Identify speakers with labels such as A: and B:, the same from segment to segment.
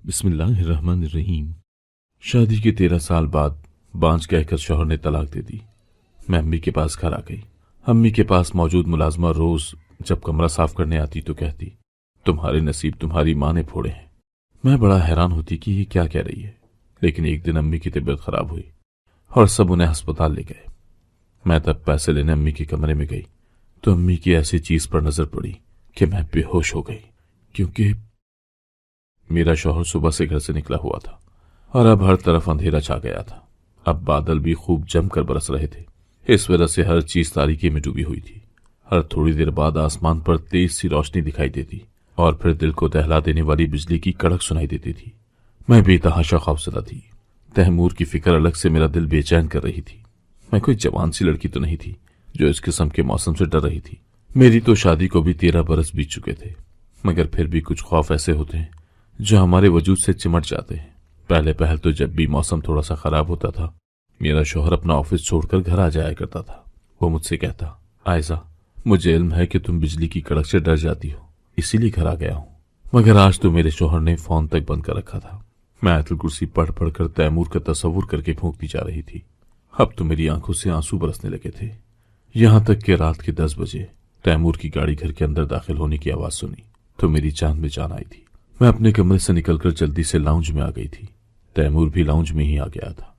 A: बिस्मिल्लाह रहमान रहीम। शादी के 13 साल बाद बांझ कहकर शौहर ने तलाक दे दी। मैं अम्मी के पास घर आ गई। अम्मी के पास मौजूद मुलाजमा रोज जब कमरा साफ करने आती तो कहती, तुम्हारे नसीब तुम्हारी माँ ने फोड़े हैं। मैं बड़ा हैरान होती कि ये क्या कह रही है, लेकिन एक दिन अम्मी की तबीयत खराब हुई और सब उन्हें अस्पताल ले गए। मैं तब पैसे लेने अम्मी के कमरे में गई तो अम्मी की ऐसी चीज पर नजर पड़ी कि मैं बेहोश हो गई, क्योंकि मेरा शौहर सुबह से घर से निकला हुआ था और अब हर तरफ अंधेरा छा गया था। अब बादल भी खूब जमकर बरस रहे थे। इस वजह से हर चीज तारीकी में डूबी हुई थी। हर थोड़ी देर बाद आसमान पर तेज सी रोशनी दिखाई देती और फिर दिल को दहला देने वाली बिजली की कड़क सुनाई देती थी। मैं बेतहाशा खौफजदा थी। तैमूर की फिक्र अलग से मेरा दिल बेचैन कर रही थी। मैं कोई जवान सी लड़की तो नहीं थी जो इस किस्म के मौसम से डर रही थी। मेरी तो शादी को भी 13 बरस बीत चुके थे, मगर फिर भी कुछ खौफ ऐसे होते हैं जो हमारे वजूद से चिमट जाते हैं। पहले पहल तो जब भी मौसम थोड़ा सा खराब होता था, मेरा शौहर अपना ऑफिस छोड़कर घर आ जाया करता था। वो मुझसे कहता, आयजा, मुझे इल्म है कि तुम बिजली की कड़क से डर जाती हो, इसीलिए घर आ गया हूं। मगर आज तो मेरे शौहर ने फोन तक बंद कर रखा था। मैं आयतुल कुर्सी पढ़ पढ़ कर तैमूर का तस्वुर करके फूंकती जा रही थी। अब तो मेरी आंखों से आंसू बरसने लगे थे। यहां तक कि रात के 10 बजे तैमूर की गाड़ी घर के अंदर दाखिल होने की आवाज सुनी तो मेरी जान में जान आई थी। मैं अपने कमरे से निकलकर जल्दी से लाउंज में आ गई थी। तैमूर भी लाउंज में ही आ गया था।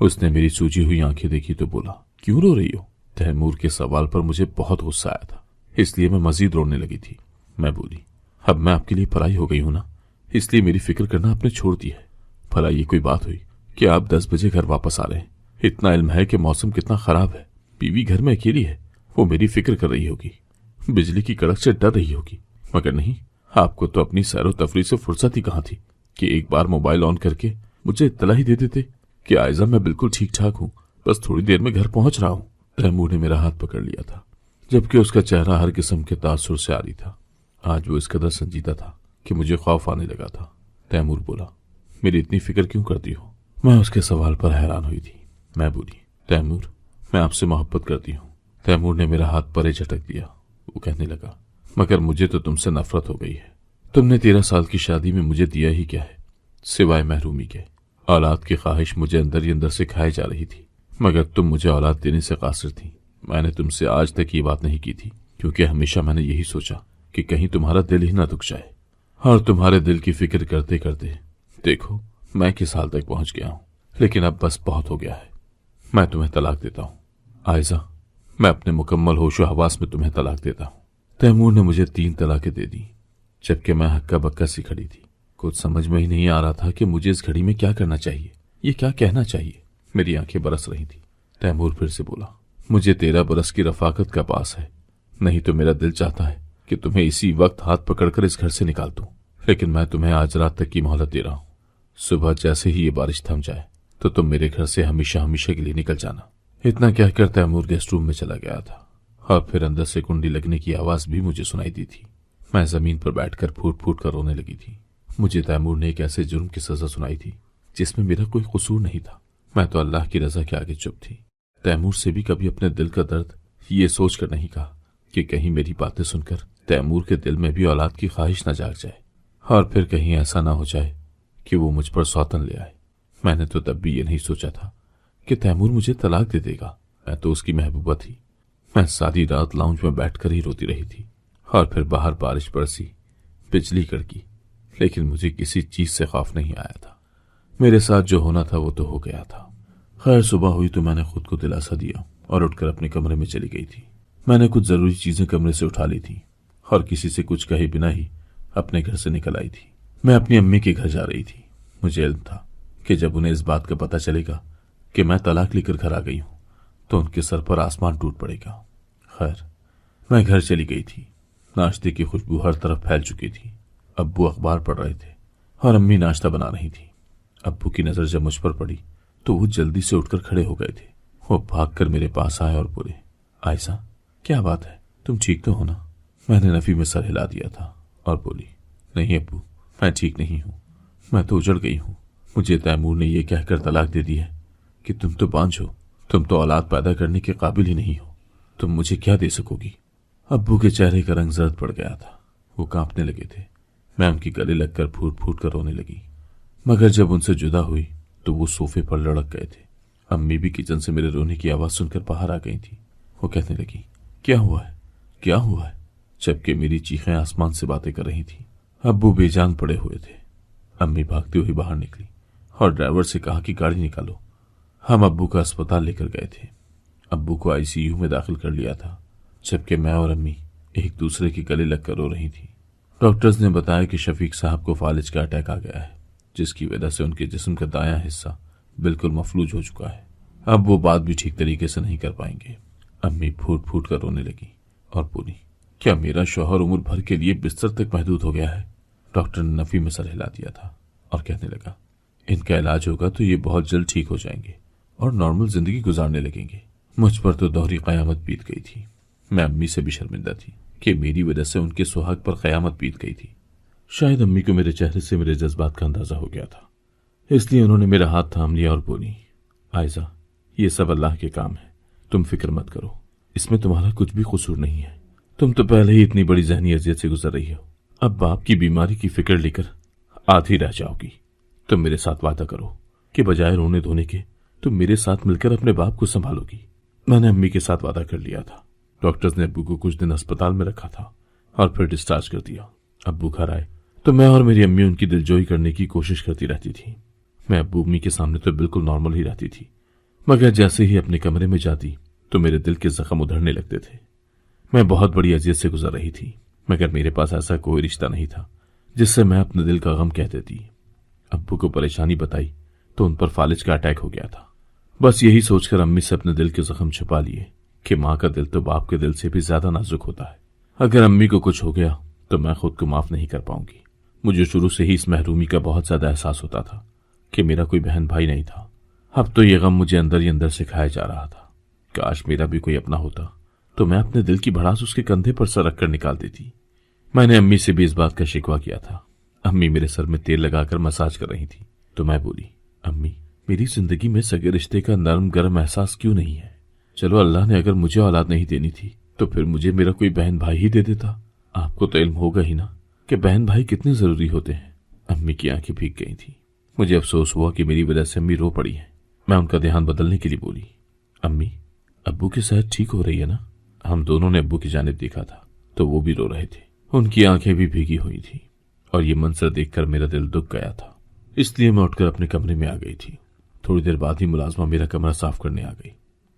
A: उसने मेरी सूजी हुई आंखें देखी तो बोला, क्यों रो रही हो? तैमूर के सवाल पर मुझे बहुत गुस्सा आया था, इसलिए मैं मजीद रोने लगी थी। मैं बोली, अब मैं आपके लिए पराई हो गई हूं ना, इसलिए मेरी फिक्र करना आपने छोड़ दी है। भला ये कोई बात हुई कि आप 10 बजे घर वापस आ रहे हैं? इतना इल्म है कि मौसम कितना खराब है, बीवी घर में अकेली है, वो मेरी फिक्र कर रही होगी, बिजली की कड़क से डर रही होगी। मगर नहीं, आपको तो अपनी सैरो तफरी से फुर्सत ही कहाँ थी कि एक बार मोबाइल ऑन करके मुझे इत्तला ही दे देते कि आयजा मैं बिल्कुल ठीक ठाक हूँ, बस थोड़ी देर में घर पहुंच रहा हूँ। तैमूर ने मेरा हाथ पकड़ लिया था, जबकि उसका चेहरा हर किस्म के तासुर से आरी था। आज वो इस कदर संजीदा था कि मुझे खौफ आने लगा था। तैमूर बोला, मेरी इतनी फिक्र क्यों करती हो? मैं उसके सवाल पर हैरान हुई थी। मैं बोली, तैमूर, मैं आपसे मोहब्बत करती हूँ। तैमूर ने मेरा हाथ परे झटक दिया। वो कहने लगा, मगर मुझे तो तुमसे नफरत हो गई है। तुमने 13 साल की शादी में मुझे दिया ही क्या है, सिवाय महरूमी के। औलाद की ख्वाहिश मुझे अंदर ही अंदर से खाई जा रही थी, मगर तुम मुझे औलाद देने से कासिर थी। मैंने तुमसे आज तक ये बात नहीं की थी, क्योंकि हमेशा मैंने यही सोचा कि कहीं तुम्हारा दिल ही ना दुख जाए। और तुम्हारे दिल की फिक्र करते करते देखो मैं किस हाल तक पहुंच गया हूं। लेकिन अब बस बहुत हो गया है, मैं तुम्हें तलाक देता हूं। आयजा, मैं अपने मुकम्मल होशो हवास में तुम्हें तलाक देता हूं। तैमूर ने मुझे 3 तलाकें दे दी, जबकि मैं हक्का बक्का सी खड़ी थी। कुछ समझ में ही नहीं आ रहा था कि मुझे इस घड़ी में क्या करना चाहिए, ये क्या कहना चाहिए। मेरी आंखें बरस रही थी। तैमूर फिर से बोला, मुझे 13 बरस की रफाकत का पास है, नहीं तो मेरा दिल चाहता है कि तुम्हें इसी वक्त हाथ पकड़कर इस घर से निकाल दूं। लेकिन मैं तुम्हें आज रात तक की मोहलत दे रहा हूं। सुबह जैसे ही ये बारिश थम जाए तो तुम मेरे घर से हमेशा हमेशा के लिए निकल जाना। इतना कहकर तैमूर गेस्ट रूम में चला गया था और फिर अंदर से कुंडी लगने की आवाज भी मुझे सुनाई दी थी। मैं जमीन पर बैठकर फूट फूट कर रोने लगी थी। मुझे तैमूर ने एक ऐसे जुर्म की सजा सुनाई थी जिसमें मेरा कोई कसूर नहीं था। मैं तो अल्लाह की रजा के आगे चुप थी। तैमूर से भी कभी अपने दिल का दर्द ये सोच कर नहीं कहा कि कहीं मेरी बातें सुनकर तैमूर के दिल में भी औलाद की ख्वाहिश न जाग जाए और फिर कहीं ऐसा ना हो जाए कि वो मुझ पर सौतन ले आए। मैंने तो तब भी ये नहीं सोचा था कि तैमूर मुझे तलाक दे देगा। मैं तो उसकी महबूबा थी। मैं सारी रात लाउंज में बैठकर ही रोती रही थी और फिर बाहर बारिश बरसी, बिजली कड़की, लेकिन मुझे किसी चीज से खौफ नहीं आया था। मेरे साथ जो होना था वो तो हो गया था। खैर, सुबह हुई तो मैंने खुद को दिलासा दिया और उठकर अपने कमरे में चली गई थी। मैंने कुछ जरूरी चीजें कमरे से उठा ली थी और किसी से कुछ कहे बिना ही अपने घर से निकल आई थी। मैं अपनी अम्मी के घर जा रही थी। मुझे इल्म था कि जब उन्हें इस बात का पता चलेगा कि मैं तलाक लेकर घर आ गई हूं तो उनके सर पर आसमान टूट पड़ेगा। खैर, मैं घर चली गई थी। नाश्ते की खुशबू हर तरफ फैल चुकी थी। अब्बू अखबार पढ़ रहे थे और अम्मी नाश्ता बना रही थी। अब्बू की नजर जब मुझ पर पड़ी तो वो जल्दी से उठकर खड़े हो गए थे। वो भागकर मेरे पास आए और बोले, आयशा, क्या बात है, तुम ठीक तो हो ना? मैंने नफी में सर हिला दिया था और बोली, नहीं अब्बू, मैं ठीक नहीं हूँ, मैं तो उजड़ गई हूँ। मुझे तैमूर ने यह कहकर तलाक दे दी है कि तुम तो बांझ हो, तुम तो औलाद पैदा करने के काबिल ही नहीं हो, तुम मुझे क्या दे सकोगी? अब्बू के चेहरे का रंग जर्द पड़ गया था। वो कांपने लगे थे। मैं उनकी गले लगकर फूट फूट कर रोने लगी। मगर जब उनसे जुदा हुई तो वो सोफे पर लड़क गए थे। अम्मी भी किचन से मेरे रोने की आवाज सुनकर बाहर आ गई थी। वो कहने लगी, क्या हुआ है, क्या हुआ है, जबकि मेरी चीखें आसमान से बातें कर रही थी। अब्बू बेजान पड़े हुए थे। अम्मी भागती हुई बाहर निकली और ड्राइवर से कहा कि गाड़ी निकालो। हम अब्बू को अस्पताल लेकर गए थे। अब्बू को आईसीयू में दाखिल कर लिया था, जबकि मैं और अम्मी एक दूसरे के गले लगकर रो रही थी। डॉक्टर्स ने बताया कि शफीक साहब को फालिज का अटैक आ गया है, जिसकी वजह से उनके जिस्म का दायां हिस्सा बिल्कुल मफलूज हो चुका है। अब वो बात भी ठीक तरीके से नहीं कर पाएंगे। अम्मी फूट फूट कर रोने लगी और बोली, क्या मेरा शौहर उम्र भर के लिए बिस्तर तक महदूद हो गया है? डॉक्टर ने नफी में सर हिला दिया था और कहने लगा, इनका इलाज होगा तो ये बहुत जल्द ठीक हो जाएंगे और नॉर्मल जिंदगी गुजारने लगेंगे। मुझ पर तो दोहरी कयामत बीत गई थी। मैं अम्मी से भी शर्मिंदा थी कि मेरी वजह से उनके सुहाग पर कयामत बीत गई थी। शायद अम्मी को मेरे चेहरे से मेरे जज्बात का अंदाजा हो गया था, इसलिए उन्होंने मेरा हाथ थाम लिया और बोली, आयजा, ये सब अल्लाह के काम है, तुम फिक्र मत करो, इसमें तुम्हारा कुछ भी कसूर नहीं है। तुम तो पहले ही इतनी बड़ी जहनी अजियत से गुजर रही हो, अब बाप की बीमारी की फिक्र लेकर आधी रह जाओगी। तुम मेरे साथ वादा करो कि बजाय रोने धोने के तुम मेरे साथ मिलकर अपने बाप को संभालोगी। मैंने अम्मी के साथ वादा कर लिया था। डॉक्टर्स ने अब्बू को कुछ दिन अस्पताल में रखा था और फिर डिस्चार्ज कर दिया। अब्बू घर आए तो मैं और मेरी अम्मी उनकी दिलजोई करने की कोशिश करती रहती थी। मैं अब्बू अम्मी के सामने तो बिल्कुल नॉर्मल ही रहती थी, मगर जैसे ही अपने कमरे में जाती तो मेरे दिल के जख्म उधड़ने लगते थे। मैं बहुत बड़ी अजियत से गुजर रही थी, मगर मेरे पास ऐसा कोई रिश्ता नहीं था जिससे मैं अपने दिल का गम कह देती। अब्बू को परेशानी बताई तो उन पर फालिज का अटैक हो गया था। बस यही सोचकर अम्मी से अपने दिल के जख्म छुपा लिए कि माँ का दिल तो बाप के दिल से भी ज्यादा नाजुक होता है। अगर अम्मी को कुछ हो गया तो मैं खुद को माफ नहीं कर पाऊंगी। मुझे शुरू से ही इस महरूमी का बहुत ज्यादा एहसास होता था कि मेरा कोई बहन भाई नहीं था। अब तो ये गम मुझे अंदर ही अंदर से खाया जा रहा था। काश मेरा भी कोई अपना होता तो मैं अपने दिल की भड़ास उसके कंधे पर सर रखकर निकाल देती। मैंने अम्मी से भी इस बात का शिकवा किया था। अम्मी मेरे सर में तेल लगाकर मसाज कर रही थी तो मैं बोली, अम्मी, मेरी जिंदगी में सगे रिश्ते का नरम गरम एहसास क्यों नहीं है? चलो, अल्लाह ने अगर मुझे औलाद नहीं देनी थी तो फिर मुझे मेरा कोई बहन भाई ही दे देता। आपको तो इल्म होगा ही ना कि बहन भाई कितने जरूरी होते हैं। अम्मी की आंखें भीग गई थी। मुझे अफसोस हुआ कि मेरी वजह से अम्मी रो पड़ी है। मैं उनका ध्यान बदलने के लिए बोली, अम्मी, अब्बू की सेहत ठीक हो रही है ना? हम दोनों ने अब्बू की जानिब देखा था तो वो भी रो रहे थे। उनकी आंखें भी भीगी हुई थी और ये मंजर देखकर मेरा दिल दुख गया था। इसलिए मैं उठकर अपने कमरे में आ गई थी। थोड़ी देर बाद ही मुलाजमा मेरा कमरा साफ करने आ गई।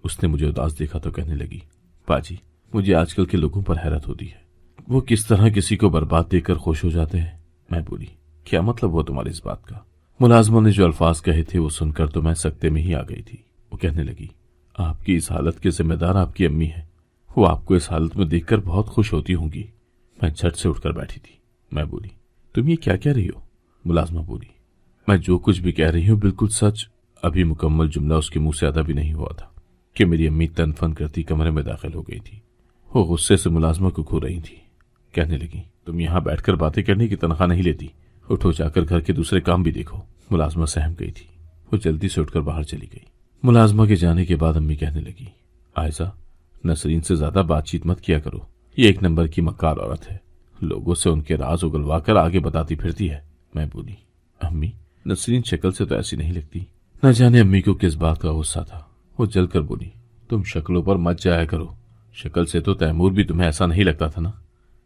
A: उसने मुझे उदास देखा तो कहने लगी, पाजी, मुझे आजकल के लोगों पर हैरत होती है, वो किस तरह किसी को बर्बाद देखकर खुश हो जाते हैं। मैं बोली, क्या मतलब हुआ तुम्हारी इस बात का? मुलाजमा ने जो अल्फाज कहे थे वो सुनकर तो मैं सकते में ही आ गई थी। वो कहने लगी, आपकी इस हालत के जिम्मेदार आपकी अम्मी है, वो आपको इस हालत में देखकर बहुत खुश होती होंगी। मैं झट से उठकर बैठी थी। मैं बोली, तुम ये क्या कह रही हो? मुलाजमा बोली, मैं जो कुछ भी कह रही हूँ बिल्कुल सच। अभी मुकम्मल जुमला उसके मुंह से अदा भी नहीं हुआ था कि मेरी अम्मी तनफन करती कमरे में दाखिल हो गई थी। वो गुस्से से मुलाजमा को खो रही थी। कहने लगी, तुम यहाँ बैठकर बातें करने की तनख्वाह नहीं लेती, उठो, जाकर घर के दूसरे काम भी देखो। मुलाजमा सहम गई थी। वो जल्दी से उठकर बाहर चली गई। मुलाजमा के जाने के बाद अम्मी कहने लगी, आयजा, नसरीन से ज्यादा बातचीत मत किया करो, ये एक नंबर की मक्कार औरत है, लोगों से उनके राज उगलवा कर आगे बताती फिरती है। मैं बोली, अम्मी, नसरीन शक्ल से तो ऐसी नहीं लगती। न जाने अम्मी को किस बात का गुस्सा था। वो जलकर बोली, तुम शक्लों पर मत जाया करो, शक्ल से तो तैमूर भी तुम्हें ऐसा नहीं लगता था ना?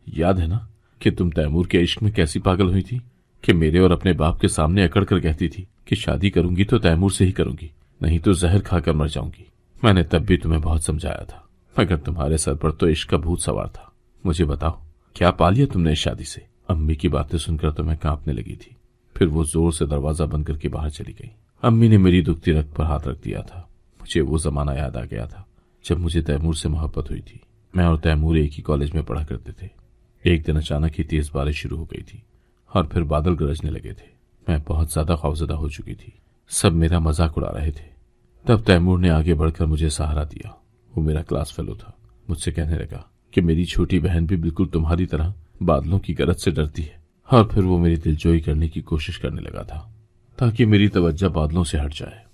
A: याद है ना कि तुम तैमूर के इश्क में कैसी पागल हुई थी कि मेरे और अपने बाप के सामने अकड़ कर कहती थी कि शादी करूंगी तो तैमूर से ही करूंगी, नहीं तो जहर खाकर मर जाऊंगी। मैंने तब भी तुम्हें बहुत समझाया था, मगर तुम्हारे सर पर तो इश्क का भूत सवार था। मुझे बताओ, क्या पा लिया तुमने इस शादी से? अम्मी की बातें सुनकर तो मैं कांपने लगी थी। फिर वो जोर से दरवाजा बंद करके बाहर चली गई। अम्मी ने मेरी दुखती रग पर हाथ रख दिया था। मुझे वो जमाना याद आ गया था जब मुझे तैमूर से मोहब्बत हुई थी। मैं और तैमूर एक ही कॉलेज में पढ़ा करते थे। एक दिन अचानक ही तेज बारिश शुरू हो गई थी और फिर बादल गरजने लगे थे। मैं बहुत ज्यादा खौफजदा हो चुकी थी। सब मेरा मजाक उड़ा रहे थे। तब तैमूर ने आगे बढ़कर मुझे सहारा दिया। वो मेरा क्लास फेलो था। मुझसे कहने लगा कि मेरी छोटी बहन भी बिल्कुल तुम्हारी तरह बादलों की गरज से डरती है, और फिर वो मेरी दिलजोई करने की कोशिश करने लगा था ताकि मेरी तवज्जो बादलों से हट जाए।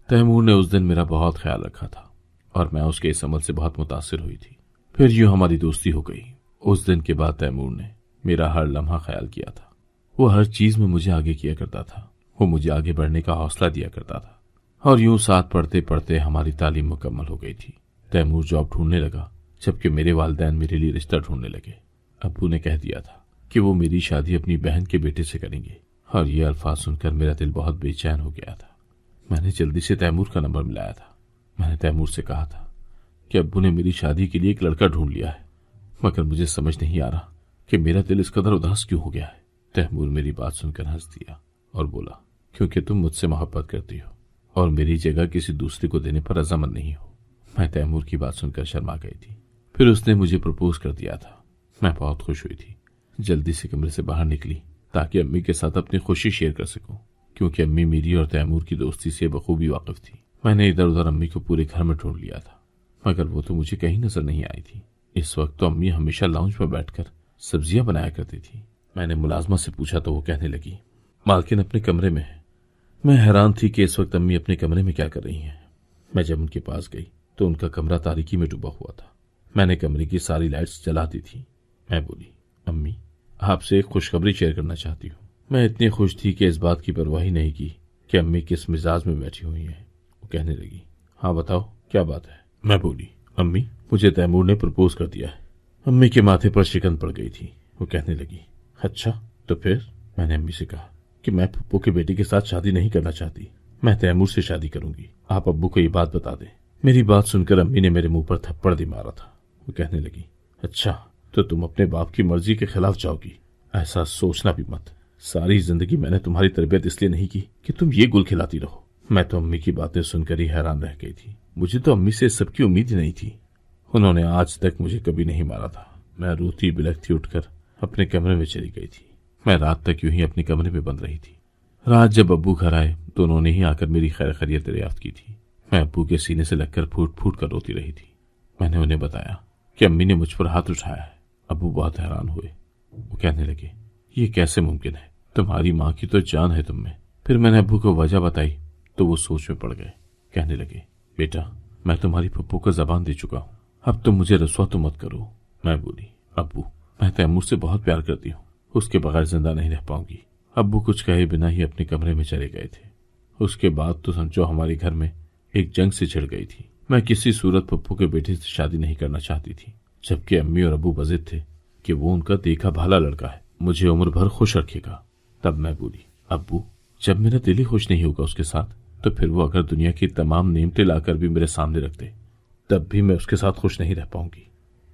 A: तैमूर ने उस दिन मेरा बहुत ख्याल रखा था और मैं उसके इस अमल से बहुत मुतासिर हुई थी। फिर यूं हमारी दोस्ती हो गई। उस दिन के बाद तैमूर ने मेरा हर लम्हा ख्याल किया था। वो हर चीज में मुझे आगे किया करता था। وہ مجھے آگے بڑھنے کا حوصلہ دیا کرتا تھا، اور یوں ساتھ پڑھتے پڑھتے ہماری تعلیم مکمل ہو گئی تھی۔ تیمور جاب ڈھونڈنے لگا، جبکہ میرے والدین میرے لیے رشتہ ڈھونڈنے لگے۔ ابو نے کہہ دیا تھا کہ وہ میری شادی اپنی بہن کے بیٹے سے کریں گے، اور یہ الفاظ سن کر میرا دل بہت بے چین ہو گیا تھا۔ میں نے جلدی سے تیمور کا نمبر ملایا تھا۔ میں نے تیمور سے کہا تھا کہ ابو نے میری شادی کے لیے ایک لڑکا ڈھونڈ لیا ہے، مگر مجھے سمجھ نہیں آ رہا کہ میرا دل اس قدر اداس کیوں ہو گیا ہے۔ تیمور میری بات سن کر ہنس دیا اور بولا، کیونکہ تم مجھ سے محبت کرتی ہو اور میری جگہ کسی دوسرے کو دینے پر رضامند نہیں ہو۔ میں تیمور کی بات سن کر شرما گئی تھی۔ پھر اس نے مجھے پرپوز کر دیا تھا۔ میں بہت خوش ہوئی تھی۔ جلدی سے کمرے سے باہر نکلی تاکہ امی کے ساتھ اپنی خوشی شیئر کر سکوں، کیونکہ امی میری اور تیمور کی دوستی سے بخوبی واقف تھی۔ میں نے ادھر ادھر امی کو پورے گھر میں ڈھونڈ لیا تھا، مگر وہ تو مجھے کہیں نظر نہیں آئی تھی۔ اس وقت تو امی ہمیشہ لاؤنج میں بیٹھ کر سبزیاں بنایا کرتی تھی۔ میں نے ملازمہ سے پوچھا تو وہ کہنے لگی، مالکن اپنے کمرے میں ہے۔ میں حیران تھی کہ اس وقت امی اپنے کمرے میں کیا کر رہی ہیں۔ میں جب ان کے پاس گئی تو ان کا کمرہ تاریکی میں ڈوبا ہوا تھا۔ میں نے کمرے کی ساری لائٹس جلا دی تھی۔ میں بولی، امی، آپ سے ایک خوشخبری شیئر کرنا چاہتی ہوں۔ میں اتنی خوش تھی کہ اس بات کی پرواہ ہی نہیں کی کہ امی کس مزاج میں بیٹھی ہوئی ہیں۔ وہ کہنے لگی، ہاں بتاؤ کیا بات ہے؟ میں بولی، امی، مجھے تیمور نے پرپوز کر دیا ہے۔ امی کے ماتھے پر شکن پڑ گئی تھی۔ وہ کہنے لگی، اچھا تو پھر؟ میں نے امی سے کہا کہ میں پھپھو کے بیٹے کے ساتھ شادی نہیں کرنا چاہتی، میں تیمور سے شادی کروں گی۔ آپ ابو کو یہ بات بتا دیں۔ میری بات سن کر امی نے میرے منہ پر تھپڑ دی مارا تھا۔ وہ کہنے لگی، اچھا تو تم اپنے باپ کی مرضی کے خلاف جاؤ گی؟ ایسا سوچنا بھی مت۔ ساری زندگی میں نے تمہاری تربیت اس لیے نہیں کی کہ تم یہ گل کھلاتی رہو۔ میں تو امی کی باتیں سن کر ہی حیران رہ گئی تھی۔ مجھے تو امی سے اس سب کی امید ہی نہیں تھی۔ انہوں نے آج تک مجھے کبھی نہیں مارا تھا۔ میں روتی بلکتی اٹھ کر اپنے کمرے میں چلی گئی تھی۔ میں رات تک یوں ہی اپنے کمرے میں بند رہی تھی۔ رات جب ابو گھر آئے تو انہوں نے ہی آ کر میری خیر خیریت دریافت کی تھی۔ میں ابو کے سینے سے لگ کر پھوٹ پھوٹ کر روتی رہی تھی۔ میں نے انہیں بتایا کہ امی نے مجھ پر ہاتھ اٹھایا ہے۔ ابو بہت حیران ہوئے۔ وہ کہنے لگے، یہ کیسے ممکن ہے؟ تمہاری ماں کی تو جان ہے تم میں۔ پھر میں نے ابو کو وجہ بتائی تو وہ سوچ میں پڑ گئے۔ کہنے لگے، بیٹا، میں تمہاری پھپھو کو زبان دے چکا ہوں، اب تم مجھے رسوا تو مت کرو۔ میں بولی، ابو، میں تیمور سے بہت پیار کرتی ہوں، اس کے بغیر زندہ نہیں رہ پاؤں گی۔ ابو کچھ کہے بنا ہی اپنے کمرے میں چلے گئے تھے۔ اس کے بعد تو سمجھو ہمارے گھر میں ایک جنگ سے چھڑ گئی تھی۔ میں کسی صورت پھپھو کے بیٹے سے شادی نہیں کرنا چاہتی تھی، جبکہ امی اور ابو بضد تھے کہ وہ ان کا دیکھا بھالا لڑکا ہے، مجھے عمر بھر خوش رکھے گا۔ تب میں بولی، ابو، جب میرا دل ہی خوش نہیں ہوگا اس کے ساتھ، تو پھر وہ اگر دنیا کی تمام نعمتیں لا کر بھی میرے سامنے رکھ دے، تب بھی میں اس کے ساتھ خوش نہیں رہ پاؤں گی۔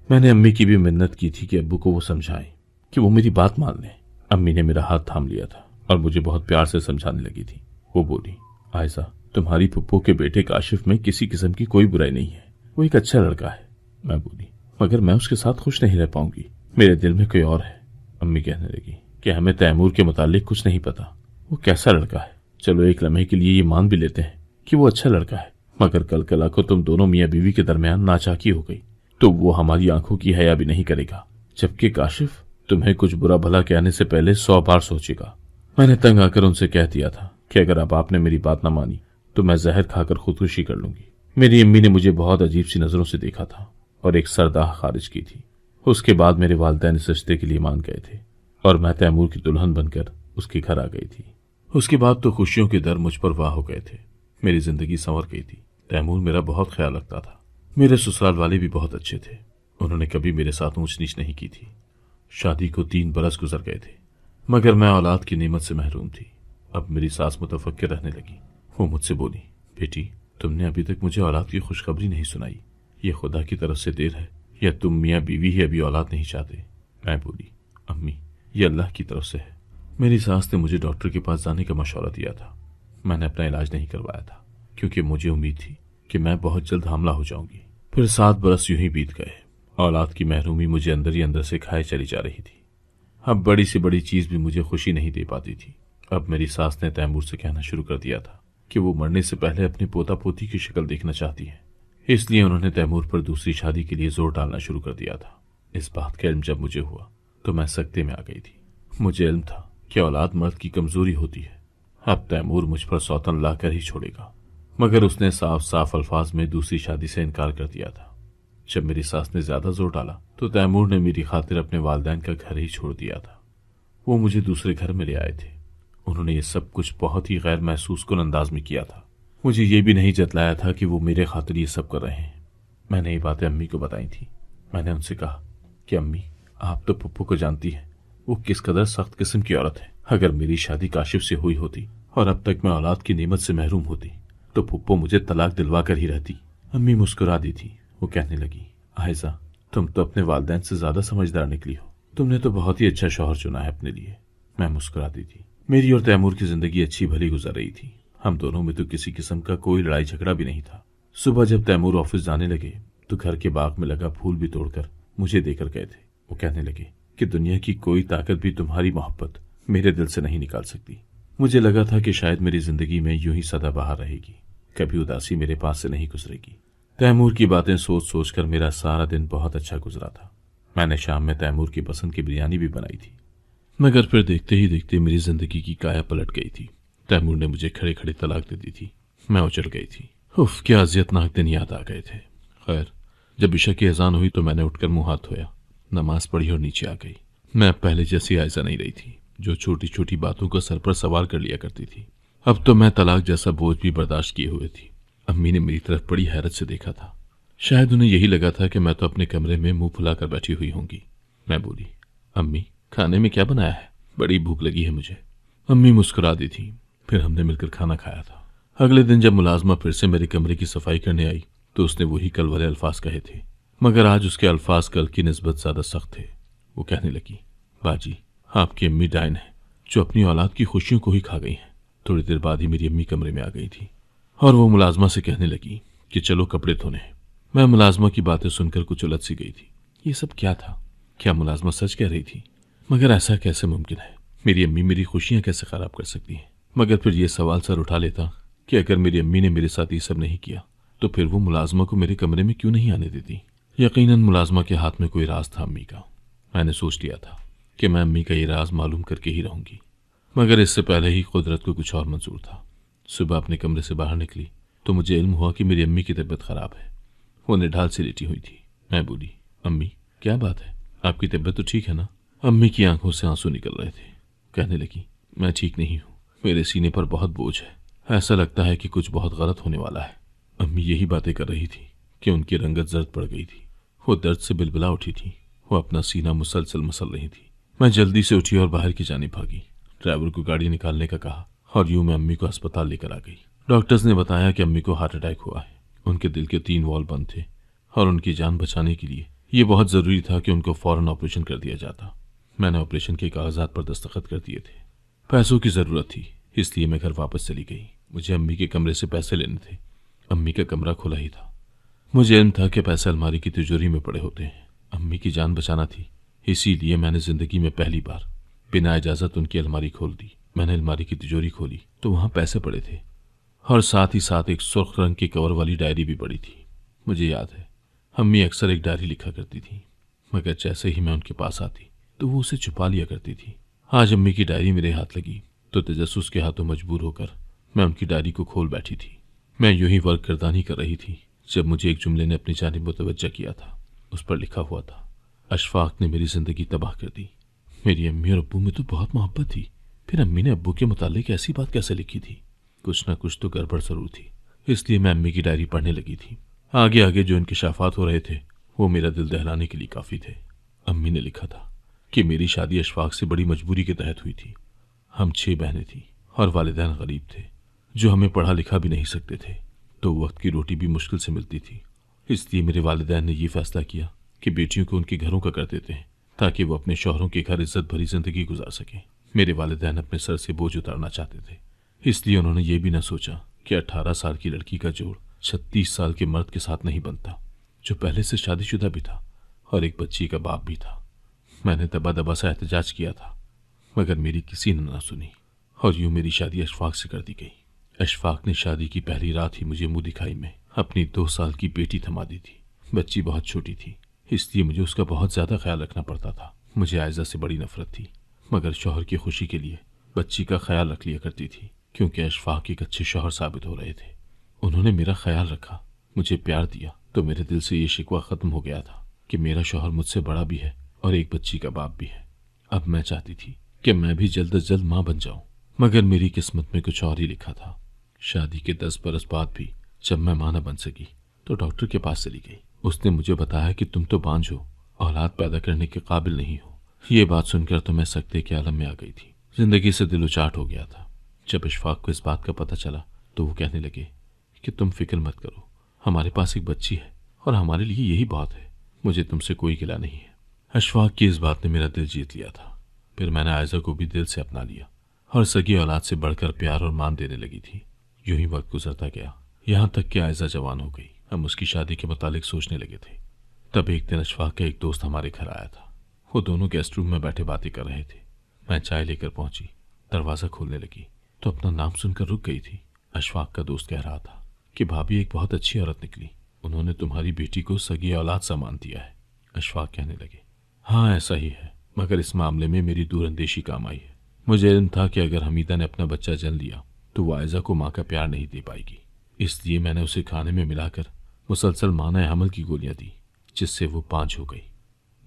A: میں نے امی کی بھی منت کی تھی کہ ابو کو وہ سمجھائیں کہ وہ میری بات مان لیں۔ امی نے میرا ہاتھ تھام لیا تھا اور مجھے بہت پیار سے سمجھانے لگی تھی۔ وہ بولی، عائشہ، تمہاری پھپھو کے بیٹے کاشف میں کسی قسم کی کوئی برائی نہیں ہے، وہ ایک اچھا لڑکا ہے۔ میں بولی، مگر میں اس کے ساتھ خوش نہیں رہ پاؤں گی، میرے دل میں کوئی اور ہے۔ امی کہنے لگی کہ ہمیں تیمور کے متعلق کچھ نہیں پتا، وہ کیسا لڑکا ہے۔ چلو ایک لمحے کے لیے یہ مان بھی لیتے ہیں کہ وہ اچھا لڑکا ہے، مگر کل کلا کو تم دونوں میاں بیوی کے درمیان ناچاکی ہو گئی تو وہ ہماری آنکھوں کی حیا بھی نہیں کرے گا، جبکہ کاشف تمہیں کچھ برا بھلا کہنے سے پہلے 100 بار سوچے گا۔ میں نے تنگ آ کر ان سے کہہ دیا تھا کہ اگر اب آپ نے میری بات نہ مانی تو میں زہر کھا کر خودکشی کر لوں گی۔ میری امی نے مجھے بہت عجیب سی نظروں سے دیکھا تھا اور ایک سرداہ خارج کی تھی۔ اس کے بعد میرے والدین اس رشتے کے لیے مان گئے تھے اور میں تیمور کی دلہن بن کر اس کے گھر آ گئی تھی۔ اس کے بعد تو خوشیوں کے در مجھ پر واہ ہو گئے تھے۔ میری زندگی سنور گئی تھی۔ تیمور میرا بہت خیال رکھتا تھا۔ میرے سسرال والے بھی بہت اچھے تھے، انہوں نے کبھی میرے ساتھ اونچ نیچ نہیں کی تھی۔ شادی کو 3 برس گزر گئے تھے، مگر میں اولاد کی نعمت سے محروم تھی۔ اب میری ساس متفکر رہنے لگی۔ وہ مجھ سے بولی، بیٹی، تم نے ابھی تک مجھے اولاد کی خوشخبری نہیں سنائی، یہ خدا کی طرف سے دیر ہے یا تم میاں بیوی ہی ابھی اولاد نہیں چاہتے؟ میں بولی، امی، یہ اللہ کی طرف سے ہے۔ میری ساس نے مجھے ڈاکٹر کے پاس جانے کا مشورہ دیا تھا۔ میں نے اپنا علاج نہیں کروایا تھا کیونکہ مجھے امید تھی کہ میں بہت جلد حاملہ ہو جاؤں گی۔ پھر 7 برس یوں ہی بیت گئے۔ اولاد کی محرومی مجھے اندر ہی اندر سے کھائے چلی جا رہی تھی۔ اب بڑی سے بڑی چیز بھی مجھے خوشی نہیں دے پاتی تھی۔ اب میری ساس نے تیمور سے کہنا شروع کر دیا تھا کہ وہ مرنے سے پہلے اپنے پوتا پوتی کی شکل دیکھنا چاہتی ہے، اس لیے انہوں نے تیمور پر دوسری شادی کے لیے زور ڈالنا شروع کر دیا تھا۔ اس بات کا علم جب مجھے ہوا تو میں سکتے میں آ گئی تھی۔ مجھے علم تھا کہ اولاد مرد کی کمزوری ہوتی ہے۔ اب تیمور مجھ پر سوتن لا کر ہی چھوڑے گا، مگر اس نے صاف صاف الفاظ میں دوسری شادی سے انکار کر دیا تھا۔ جب میری ساس نے زیادہ زور ڈالا تو تیمور نے میری خاطر اپنے والدین کا گھر ہی چھوڑ دیا تھا۔ وہ مجھے دوسرے گھر میں لے آئے تھے۔ انہوں نے یہ سب کچھ بہت ہی غیر محسوس کن انداز میں کیا تھا. مجھے یہ بھی نہیں جتلایا تھا کہ وہ میرے خاطر یہ سب کر رہے ہیں. میں نے یہ باتیں امی کو بتائی تھی. میں نے ان سے کہا کہ امی، آپ تو پھپھو کو جانتی ہیں، وہ کس قدر سخت قسم کی عورت ہے. اگر میری شادی کاشف سے ہوئی ہوتی اور اب تک میں اولاد کی نعمت سے محروم ہوتی تو پھپھو مجھے طلاق دلوا کر ہی رہتی. امی مسکرا دی تھی. وہ کہنے لگی، عائزہ، تم تو اپنے والدین سے زیادہ سمجھدار نکلی ہو. تم نے تو بہت ہی اچھا شوہر چنا ہے اپنے لیے. میں مسکرا دی تھی. میری اور تیمور کی زندگی اچھی بھلی گزر رہی تھی. ہم دونوں میں تو کسی قسم کا کوئی لڑائی جھگڑا بھی نہیں تھا. صبح جب تیمور آفس جانے لگے تو گھر کے باغ میں لگا پھول بھی توڑ کر مجھے دے کر گئے تھے. وہ کہنے لگے کہ دنیا کی کوئی طاقت بھی تمہاری محبت میرے دل سے نہیں نکال سکتی. مجھے لگا تھا کہ شاید میری زندگی میں یوں ہی سدا بہار رہے گی، کبھی اداسی میرے پاس سے نہیں گزرے گی. تیمور کی باتیں سوچ سوچ کر میرا سارا دن بہت اچھا گزرا تھا. میں نے شام میں تیمور کی پسند کی بریانی بھی بنائی تھی، مگر پھر دیکھتے ہی دیکھتے میری زندگی کی کایا پلٹ گئی تھی. تیمور نے مجھے کھڑے کھڑے طلاق دے دی تھی. میں اچڑ گئی تھی. اف، کیا اذیتناک دن یاد آ گئے تھے. خیر، جب عشاء کی اذان ہوئی تو میں نے اٹھ کر منہ ہاتھ دھویا، نماز پڑھی اور نیچے آ گئی. میں پہلے جیسی عائزہ نہیں رہی تھی جو چھوٹی چھوٹی باتوں کو سر پر سوار کر لیا کرتی تھی. اب تو میں طلاق جیسا بوجھ بھی برداشت کیے ہوئے تھی. امی نے میری طرف بڑی حیرت سے دیکھا تھا. شاید انہیں یہی لگا تھا کہ میں تو اپنے کمرے میں منہ پھلا کر بیٹھی ہوئی ہوں گی. میں بولی، امی، کھانے میں کیا بنایا ہے؟ بڑی بھوک لگی ہے مجھے. امی مسکرا دی تھی. پھر ہم نے مل کر کھانا کھایا تھا. اگلے دن جب ملازمہ پھر سے میرے کمرے کی صفائی کرنے آئی تو اس نے وہی کل والے الفاظ کہے تھے، مگر آج اس کے الفاظ کل کی نسبت زیادہ سخت تھے. وہ کہنے لگی، باجی، آپ کی امی ڈائن ہیں جو اپنی اولاد کی خوشیوں کو ہی کھا گئی ہیں. تھوڑی دیر بعد ہی میری امی کمرے میں آ گئی تھی اور وہ ملازمہ سے کہنے لگی کہ چلو کپڑے دھونے. میں ملازمہ کی باتیں سن کر کچھ الجھ سی گئی تھی. یہ سب کیا تھا؟ کیا ملازمہ سچ کہہ رہی تھی؟ مگر ایسا کیسے ممکن ہے؟ میری امی میری خوشیاں کیسے خراب کر سکتی ہیں؟ مگر پھر یہ سوال سر اٹھا لیتا کہ اگر میری امی نے میرے ساتھ یہ سب نہیں کیا تو پھر وہ ملازمہ کو میرے کمرے میں کیوں نہیں آنے دیتی؟ یقیناً ملازمہ کے ہاتھ میں کوئی راز تھا امی کا. میں نے سوچ لیا تھا کہ میں امی کا یہ راز معلوم کر کے ہی رہوں گی، مگر اس سے پہلے ہی قدرت کو کچھ اور منظور تھا. صبح اپنے کمرے سے باہر نکلی تو مجھے علم ہوا کہ میری امی کی طبیعت خراب ہے. وہ نڈھال سے لیٹی ہوئی تھی. میں بولی، امی، کیا بات ہے؟ آپ کی طبیعت تو ٹھیک ہے نا؟ امی کی آنکھوں سے آنسو نکل رہے تھے. کہنے لگی، میں ٹھیک نہیں ہوں، میرے سینے پر بہت بوجھ ہے، ایسا لگتا ہے کہ کچھ بہت غلط ہونے والا ہے. امی یہی باتیں کر رہی تھی کہ ان کی رنگت زرد پڑ گئی تھی. وہ درد سے بلبلا اٹھی تھی. وہ اپنا سینہ مسلسل مسل رہی تھی. میں جلدی سے اٹھی اور باہر کی جانب بھاگی. ڈرائیور کو گاڑی نکالنے کا کہا اور یوں میں امی کو اسپتال لے کر آ گئی. ڈاکٹرز نے بتایا کہ امی کو ہارٹ اٹیک ہوا ہے. ان کے دل کے 3 والو بند تھے اور ان کی جان بچانے کے لیے یہ بہت ضروری تھا کہ ان کو فوراً آپریشن کر دیا جاتا. میں نے آپریشن کے کاغذات پر دستخط کر دیے تھے. پیسوں کی ضرورت تھی، اس لیے میں گھر واپس چلی گئی. مجھے امی کے کمرے سے پیسے لینے تھے. امی کا کمرہ کھلا ہی تھا. مجھے علم تھا کہ پیسے الماری کی تجوری میں پڑے ہوتے ہیں. امی کی جان بچانا تھی، اسی لیے میں نے زندگی میں پہلی بار بنا اجازت ان کی الماری کھول دی. میں نے الماری کی تجوری کھولی تو وہاں پیسے پڑے تھے اور ساتھ ہی ساتھ ایک سرخ رنگ کے کور والی ڈائری بھی پڑی تھی. مجھے یاد ہے امی اکثر ایک ڈائری لکھا کرتی تھی، مگر جیسے ہی میں ان کے پاس آتی تو وہ اسے چھپا لیا کرتی تھی. آج امی کی ڈائری میرے ہاتھ لگی تو تجسس کے ہاتھوں مجبور ہو کر میں ان کی ڈائری کو کھول بیٹھی تھی. میں یوں ہی ورک گردانی کر رہی تھی جب مجھے ایک جملے نے اپنی جانب متوجہ کیا تھا. اس پر لکھا ہوا تھا، اشفاق نے میری زندگی تباہ کر دی. میری امی اور ابو میں تو بہت محبت تھی، پھر امی نے ابو کے متعلق ایسی بات کیسے لکھی تھی؟ کچھ نہ کچھ تو گڑبڑ ضرور تھی. اس لیے میں امی کی ڈائری پڑھنے لگی تھی. آگے آگے جو انکشافات ہو رہے تھے وہ میرا دل دہلانے کے لیے کافی تھے. امی نے لکھا تھا کہ میری شادی اشفاق سے بڑی مجبوری کے تحت ہوئی تھی. ہم 6 بہنیں تھیں اور والدین غریب تھے جو ہمیں پڑھا لکھا بھی نہیں سکتے تھے، تو وقت کی روٹی بھی مشکل سے ملتی تھی. اس لیے میرے والدین نے یہ فیصلہ کیا کہ بیٹیوں کو ان کے گھروں کا کر دیتے ہیں تاکہ وہ اپنے شوہروں کے گھر عزت بھری زندگی گزار سکیں. میرے والدین اپنے سر سے بوجھ اتارنا چاہتے تھے، اس لیے انہوں نے یہ بھی نہ سوچا کہ 18 سال کی لڑکی کا جوڑ 36 سال کے مرد کے ساتھ نہیں بنتا جو پہلے سے شادی شدہ بھی تھا اور ایک بچی کا باپ بھی تھا. میں نے دبا دبا سا احتجاج کیا تھا مگر میری کسی نے نہ سنی اور یوں میری شادی اشفاق سے کر دی گئی. اشفاق نے شادی کی پہلی رات ہی مجھے منہ دکھائی میں اپنی 2 سال کی بیٹی تھما دی تھی. بچی بہت چھوٹی تھی، اس لیے مجھے اس کا بہت زیادہ خیال رکھنا پڑتا تھا. مجھے عائزہ سے بڑی نفرت تھی مگر شوہر کی خوشی کے لیے بچی کا خیال رکھ لیا کرتی تھی کیونکہ اشفاق ایک اچھے شوہر ثابت ہو رہے تھے. انہوں نے میرا خیال رکھا، مجھے پیار دیا تو میرے دل سے یہ شکوہ ختم ہو گیا تھا کہ میرا شوہر مجھ سے بڑا بھی ہے اور ایک بچی کا باپ بھی ہے. اب میں چاہتی تھی کہ میں بھی جلد از جلد ماں بن جاؤں मगर मेरी किस्मत में कुछ और ही लिखा था। शादी के 10 बरस बाद भी जब मैं मां न बन सकी तो डॉक्टर के पास चली गई। उसने मुझे बताया कि तुम तो बांझ हो, औलाद पैदा करने के काबिल नहीं हो। ये बात सुनकर तो मैं सकते के आलम में आ गई थी। जिंदगी से दिल उचाट हो गया था। जब इशफाक को इस बात का पता चला तो वो कहने लगे कि तुम फिक्र मत करो, हमारे पास एक बच्ची है और हमारे लिए यही बहुत है। मुझे तुमसे कोई गिला नहीं है। इशफाक की इस बात ने मेरा दिल जीत लिया था। फिर मैंने आयजा को भी दिल से अपना लिया और सगी औलाद से बढ़कर प्यार और मान देने लगी थी। यूं ही वक्त गुजरता गया, यहाँ तक कि आयजा जवान हो गई। हम उसकी शादी के मुतालिक सोचने लगे थे। तब एक दिन इशफाक का एक दोस्त हमारे घर आया था। वो दोनों गेस्ट रूम में बैठे बातें कर रहे थे। मैं चाय लेकर पहुंची, दरवाज़ा खोलने लगी तो अपना नाम सुनकर रुक गई थी। इशफाक का दोस्त कह रहा था कि भाभी एक बहुत अच्छी औरत निकली, उन्होंने तुम्हारी बेटी को सगी औलाद सा मान दिया है। इशफाक कहने लगे, हाँ ऐसा ही है, मगर इस मामले में मेरी दूरअंदेशी काम आई है। मुझे इल्म था कि अगर हमीदा ने अपना बच्चा जन्म लिया तो वो आयजा को माँ का प्यार नहीं दे पाएगी, इसलिए मैंने उसे खाने में मिलाकर मुसलसल माना हमल की गोलियां दी, जिससे वो पांच हो गई।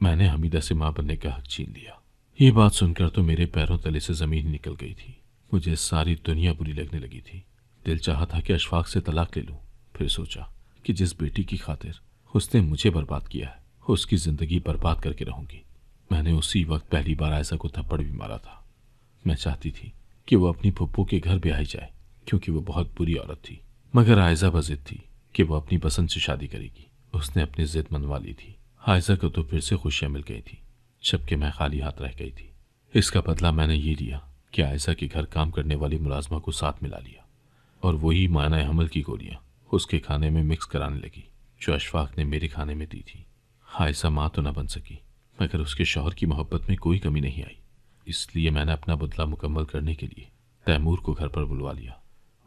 A: मैंने हमीदा से माँ बनने का हक छीन लिया। ये बात सुनकर तो मेरे पैरों तले से जमीन निकल गई थी। मुझे सारी दुनिया बुरी लगने लगी थी। दिल चाहा था कि इशफाक से तलाक ले लूं। फिर सोचा कि जिस बेटी की खातिर उसने मुझे बर्बाद किया है, उसकी जिंदगी बर्बाद करके रहूंगी। मैंने उसी वक्त पहली बार आयजा को थप्पड़ भी मारा था। मैं चाहती थी कि वो अपनी फुप्पो के घर ब्याही जाए, क्योंकि वो बहुत बुरी औरत थी। मगर आयजा बजिद थी कि वो अपनी पसंद से शादी करेगी। उसने अपनी जिद मनवा ली थी। आयजा को तो फिर से खुशियां मिल गई थी, जबकि मैं खाली हाथ रह गई थी। इसका बदला मैंने ये लिया कि आयजा के घर काम करने वाली मुलाजमा को साथ मिला लिया और वही माना हमल की गोलियां उसके खाने में मिक्स कराने लगी, जो इशफाक ने मेरे खाने में दी थी। आयजा माँ तो न बन सकी, मगर उसके शौहर की मोहब्बत में कोई कमी नहीं आई। इसलिए मैंने अपना बदला मुकम्मल करने के लिए तैमूर को घर पर बुलवा लिया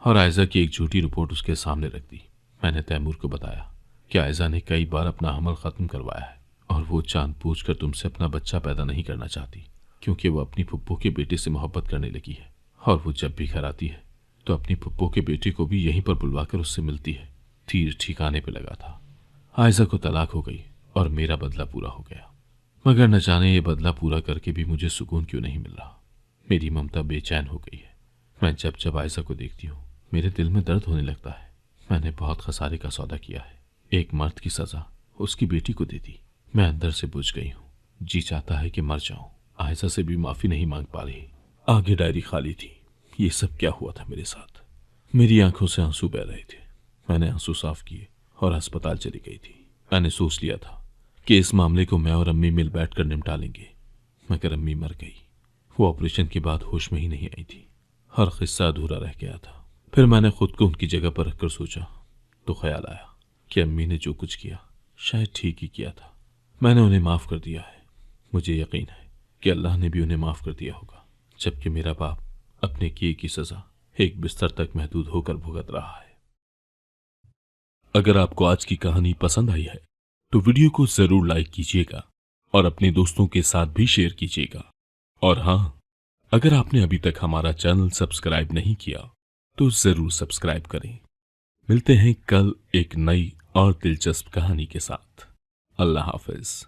A: और आयजा की एक झूठी रिपोर्ट उसके सामने रख दी। मैंने तैमूर को बताया कि आयजा ने कई बार अपना हमल ख़त्म करवाया है और वो जानबूझकर तुमसे अपना बच्चा पैदा नहीं करना चाहती, क्योंकि वो अपनी फुप्पो के बेटे से मोहब्बत करने लगी है और वो जब भी घर आती है तो अपनी फुप्पो के बेटे को भी यहीं पर बुलवाकर उससे मिलती है। तीर ठिकाने पे लगा था। आयजा को तलाक हो गई और मेरा बदला पूरा हो गया। मगर न जाने ये बदला पूरा करके भी मुझे सुकून क्यों नहीं मिल रहा। मेरी ममता बेचैन हो गई है। मैं जब जब आयजा को देखती हूँ मेरे दिल में दर्द होने लगता है। मैंने बहुत खसारे का सौदा किया है। एक मर्द की सजा उसकी बेटी को दे दी। मैं अंदर से बुझ गई हूँ। जी चाहता है कि मर जाऊं। आयजा से भी माफी नहीं मांग पा रही। आगे डायरी खाली थी। ये सब क्या हुआ था मेरे साथ? मेरी आंखों से आंसू बह रहे थे। मैंने आंसू साफ किए और अस्पताल चली गई थी। मैंने सोच लिया था कि इस मामले को मैं और अम्मी मिल बैठकर निपटा लेंगे, मगर अम्मी मर गई। वो ऑपरेशन के बाद होश में ही नहीं आई थी। हर किस्सा अधूरा रह गया था। फिर मैंने खुद को उनकी जगह पर रखकर सोचा तो ख्याल आया कि अम्मी ने जो कुछ किया शायद ठीक ही किया था। मैंने उन्हें माफ़ कर दिया है। मुझे यकीन है कि अल्लाह ने भी उन्हें माफ़ कर दिया होगा, जबकि मेरा बाप अपने किए की सज़ा एक बिस्तर तक महदूद होकर भुगत रहा है। अगर आपको आज की कहानी पसंद आई है तो वीडियो को ज़रूर लाइक कीजिएगा और अपने दोस्तों के साथ भी शेयर कीजिएगा। और हाँ, अगर आपने अभी तक हमारा चैनल सब्सक्राइब नहीं किया तो ज़रूर सब्सक्राइब करें। मिलते हैं कल एक नई और दिलचस्प कहानी के साथ। अल्लाह हाफ़िज़।